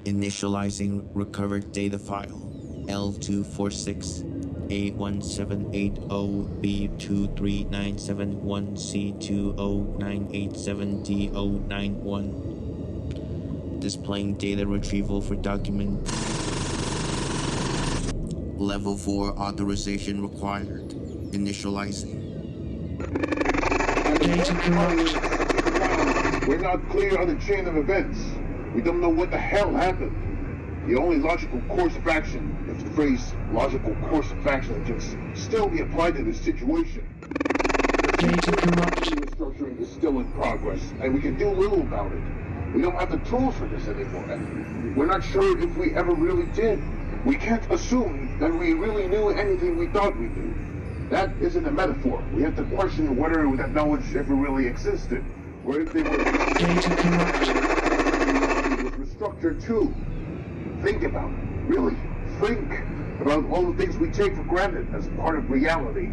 Initializing recovered data file L246A178OB23971C20987D091. Displaying data retrieval for document. Level 4 authorization required. Initializing. Data corrupt. We're not clear on the chain of events. We don't know what the hell happened. The only logical course of action, if the phrase logical course of action can still be applied to this situation. Data corrupt. Restructuring is still in progress, and we can do little about it. We don't have the tools for this anymore, and we're not sure if we ever really did. We can't assume that we really knew anything we thought we knew. That isn't a metaphor. We have to question whether that knowledge ever really existed, or if they were... Data corrupt. ...with restructure too. Think about it. Really, think about all the things we take for granted as part of reality.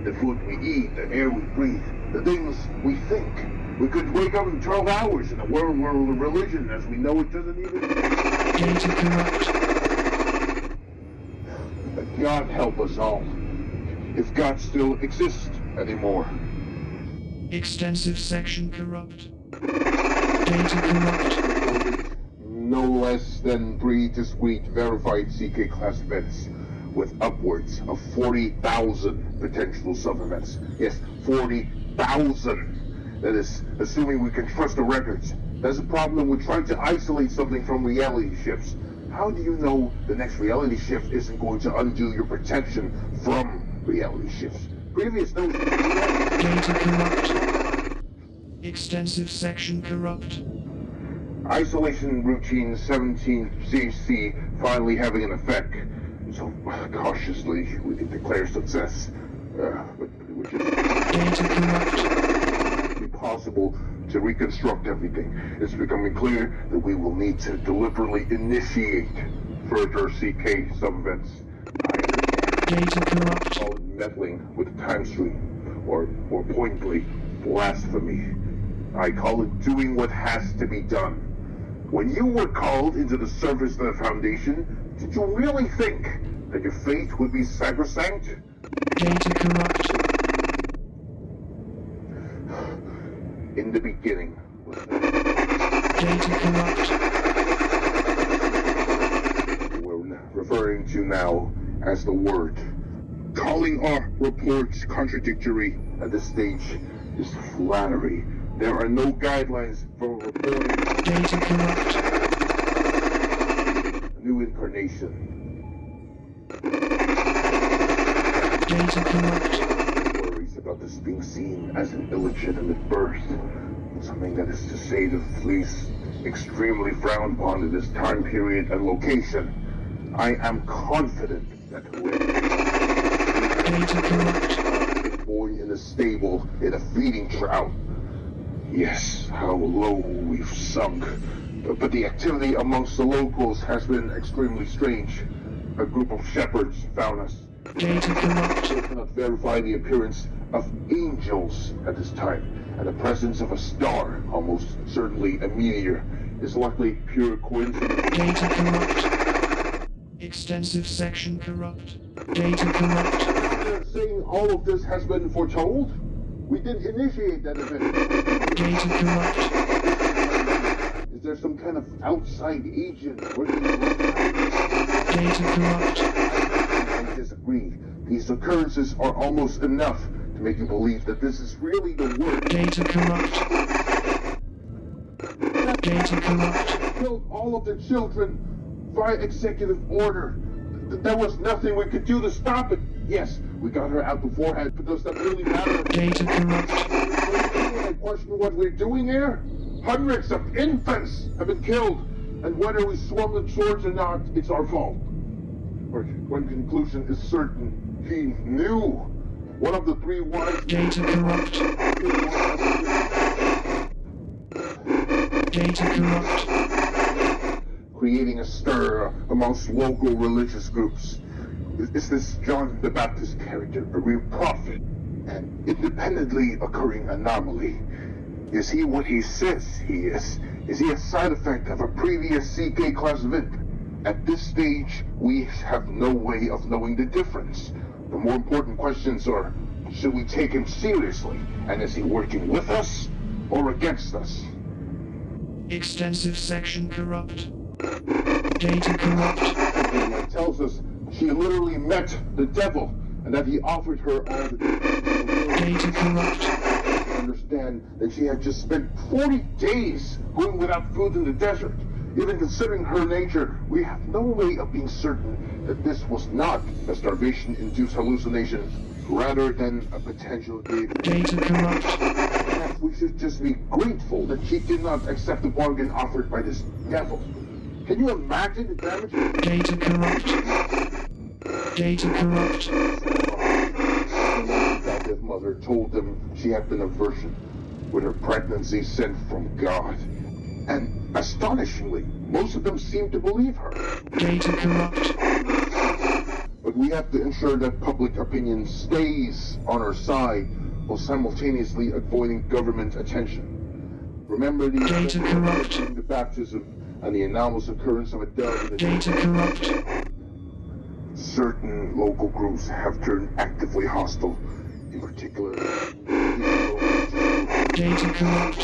The food we eat, the air we breathe, the things we think. We could wake up in 12 hours in a world where religion as we know it doesn't even... Data corrupt. God help us all. If God still exists anymore. Extensive section corrupt. Data corrupt. No less than 3 discrete verified CK class events with upwards of 40,000 potential sub-events. Yes, 40,000. That is, assuming we can trust the records. That's a problem with trying to isolate something from reality shifts. How do you know the next reality shift isn't going to undo your protection from reality shifts? Previous notions... Data corrupt. Extensive section corrupt. Isolation routine 17CC finally having an effect. So cautiously we can declare success. Which is Data corrupt. Impossible to reconstruct everything. It's becoming clear that we will need to deliberately initiate further CK sub-events. Data corrupt. Call it meddling with the time stream, or more pointedly, blasphemy. I call it doing what has to be done. When you were called into the service of the Foundation, did you really think that your faith would be sacrosanct? Data corrupt. In the beginning. Data corrupt. We're referring to now as the Word. Calling our reports contradictory at this stage is flattery. There are no guidelines for reporting Data corrupt. a new incarnation. Data corrupt. Worries about this being seen as an illegitimate birth. Something that is, to say the least, extremely frowned upon in this time period and location. I am confident that whoever Data corrupt. was born in a stable in a feeding trough. Yes, how low we've sunk. But the activity amongst the locals has been extremely strange. A group of shepherds found us. Data corrupt. They cannot verify the appearance of angels at this time, and the presence of a star, almost certainly a meteor, is likely pure coincidence. Data corrupt. Extensive section corrupt. Data corrupt. Saying all of this has been foretold? We didn't initiate that event. Data corrupt. Is there some kind of outside agent working? Data corrupt. I disagree. These occurrences are almost enough to make you believe that this is really the Word. Data corrupt. Data corrupt. Killed all of the children by executive order. There was nothing we could do to stop it. Yes, we got her out beforehand, but does that really matter? Data corrupt. I question what we're doing here. Hundreds of infants have been killed, and whether we swung the swords or not, it's our fault. One conclusion is certain. He knew. One of the 3 wise... Data corrupt. Data corrupt. Creating a stir amongst local religious groups. Is this John the Baptist character a real prophet? An independently occurring anomaly? Is he what he says he is? Is he a side effect of a previous CK class event? At this stage, we have no way of knowing the difference. The more important questions are, should we take him seriously? And is he working with us or against us? Extensive section corrupt. Data corrupt. It tells us she literally met the devil and that he offered her all the Data corrupt. understand that she had just spent 40 days going without food in the desert. Even considering her nature, we have no way of being certain that this was not a starvation-induced hallucination rather than a potential Data corrupt. Perhaps we should just be grateful that she did not accept the bargain offered by this devil. Can you imagine the damage? Data corrupt. Data corrupt. His mother told them she had been a virgin, with her pregnancy sent from God. And astonishingly, most of them seem to believe her. Data corrupt. But we have to ensure that public opinion stays on our side while simultaneously avoiding government attention. Remember the Data corrupt. the baptism and the anomalous occurrence of a dove in the Data corrupt. Certain local groups have turned actively hostile, in particular. Data corrupt.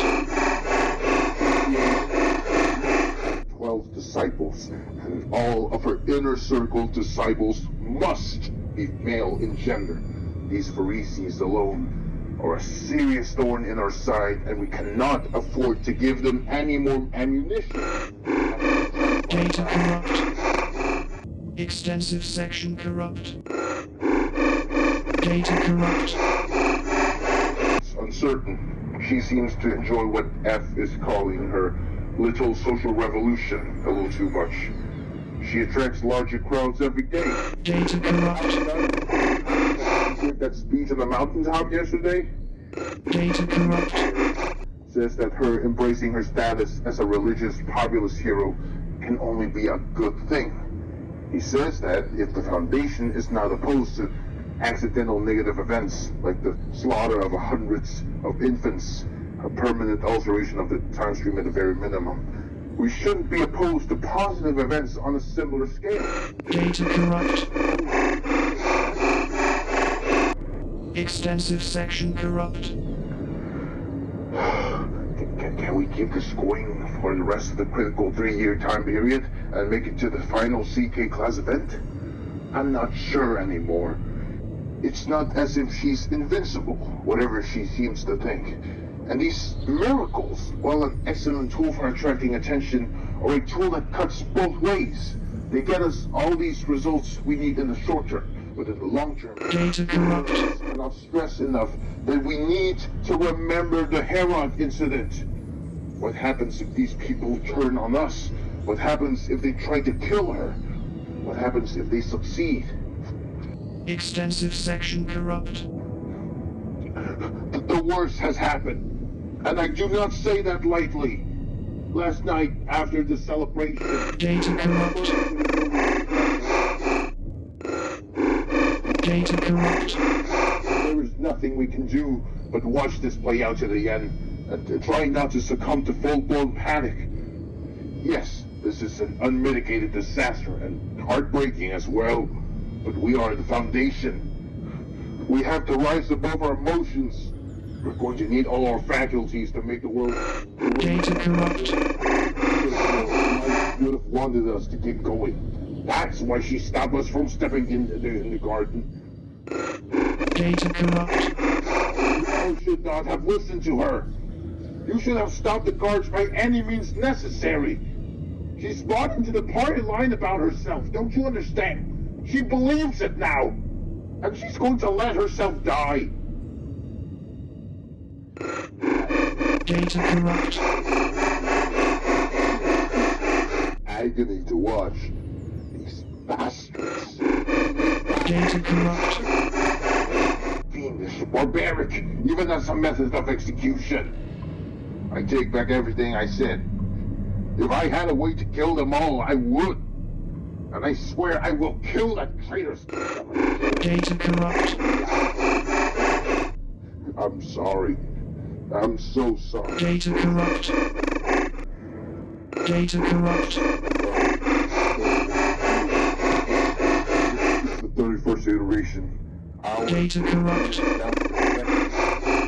12 disciples, and all of her inner circle disciples must be male in gender. These Pharisees alone are a serious thorn in our side, and we cannot afford to give them any more ammunition. Data corrupt. Extensive section corrupt. Data corrupt. It's uncertain. She seems to enjoy what F is calling her little social revolution a little too much. She attracts larger crowds every day. Data corrupt. That speech on the mountaintop yesterday Data corrupt. says that her embracing her status as a religious populist hero can only be a good thing. He says that if the Foundation is not opposed to accidental negative events like the slaughter of hundreds of infants, a permanent alteration of the time stream at the very minimum, we shouldn't be opposed to positive events on a similar scale. Data corrupt. Extensive section corrupt. Can we keep this going for the rest of the critical 3-year time period and make it to the final CK class event? I'm not sure anymore. It's not as if she's invincible, whatever she seems to think. And these miracles, while an excellent tool for attracting attention, are a tool that cuts both ways. They get us all these results we need in the short term, but in the long term, Data corrupt. I cannot stress enough that we need to remember the Herod incident. What happens if these people turn on us? What happens if they try to kill her? What happens if they succeed? Extensive section corrupt. The worst has happened. And I do not say that lightly. Last night, after the celebration... Data corrupt. Data corrupt. There is nothing we can do but watch this play out to the end and try not to succumb to full-blown panic. Yes, this is an unmitigated disaster and heartbreaking as well, but we are the Foundation. We have to rise above our emotions. We're going to need all our faculties to make the world... Data corrupt. Would have wanted us to keep going. That's why she stopped us from stepping in the garden. Data corrupt. You should not have listened to her. You should have stopped the guards by any means necessary. She's bought into the party line about herself, don't you understand? She believes it now. And she's going to let herself die. Data corrupt. Agony to watch. These bastards. Data corrupt. Fiendish, barbaric, even as a method of execution. I take back everything I said. If I had a way to kill them all, I would. And I swear I will kill that traitor. Data corrupt. I'm sorry. I'm so sorry. Data corrupt. Data corrupt. This is the 31st iteration. Data corrupt.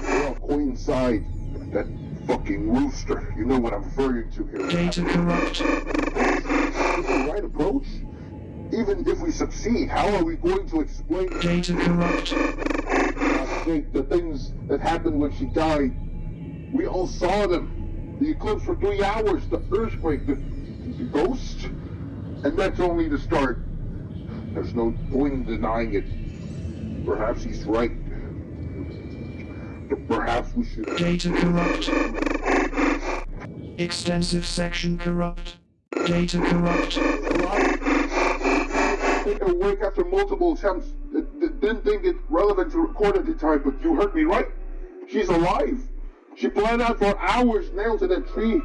They all coincide. That fucking rooster. You know what I'm referring to here. Data corrupt. Is the right approach? Even if we succeed, how are we going to explain Data corrupt. the things that happened when she died? We all saw them. The eclipse for 3 hours, the earthquake, the ghost. And that's only the start. There's no point in denying it. Perhaps he's right. But perhaps we should... Data corrupt. Extensive section corrupt. Data corrupt. Take a wake after multiple attempts. Didn't think it relevant to record at the time, but you heard me right. She's alive. She bled out for hours, nailed to that tree.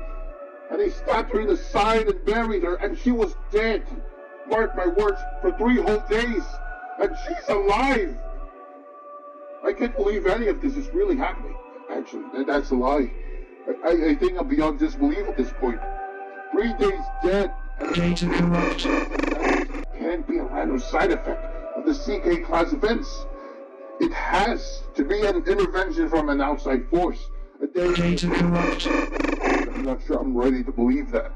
And they stabbed her in the side and buried her, and she was dead. Mark my words, for 3 whole days. And she's alive. I can't believe any of this is really happening. Actually, that's a lie. I think I'm beyond disbelief at this point. 3 days dead. Data corrupt. Can't be a random side effect of the CK class events. It has to be an intervention from an outside force. Data corrupt. I'm not sure I'm ready to believe that.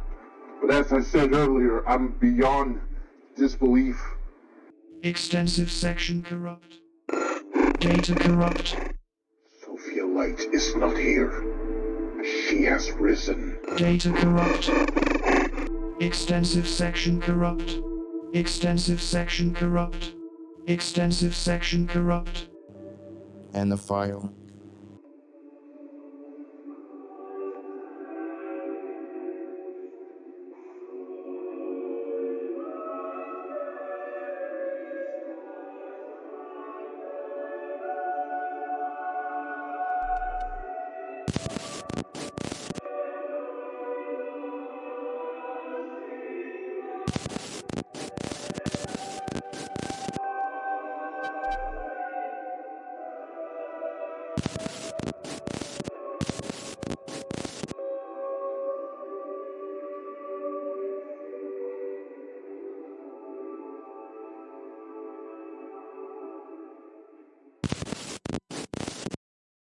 But as I said earlier, I'm beyond disbelief. Extensive section corrupt. Data corrupt. Sophia Light is not here. She has risen. Data corrupt. Extensive section corrupt. Extensive section corrupt. Extensive section corrupt. And the file.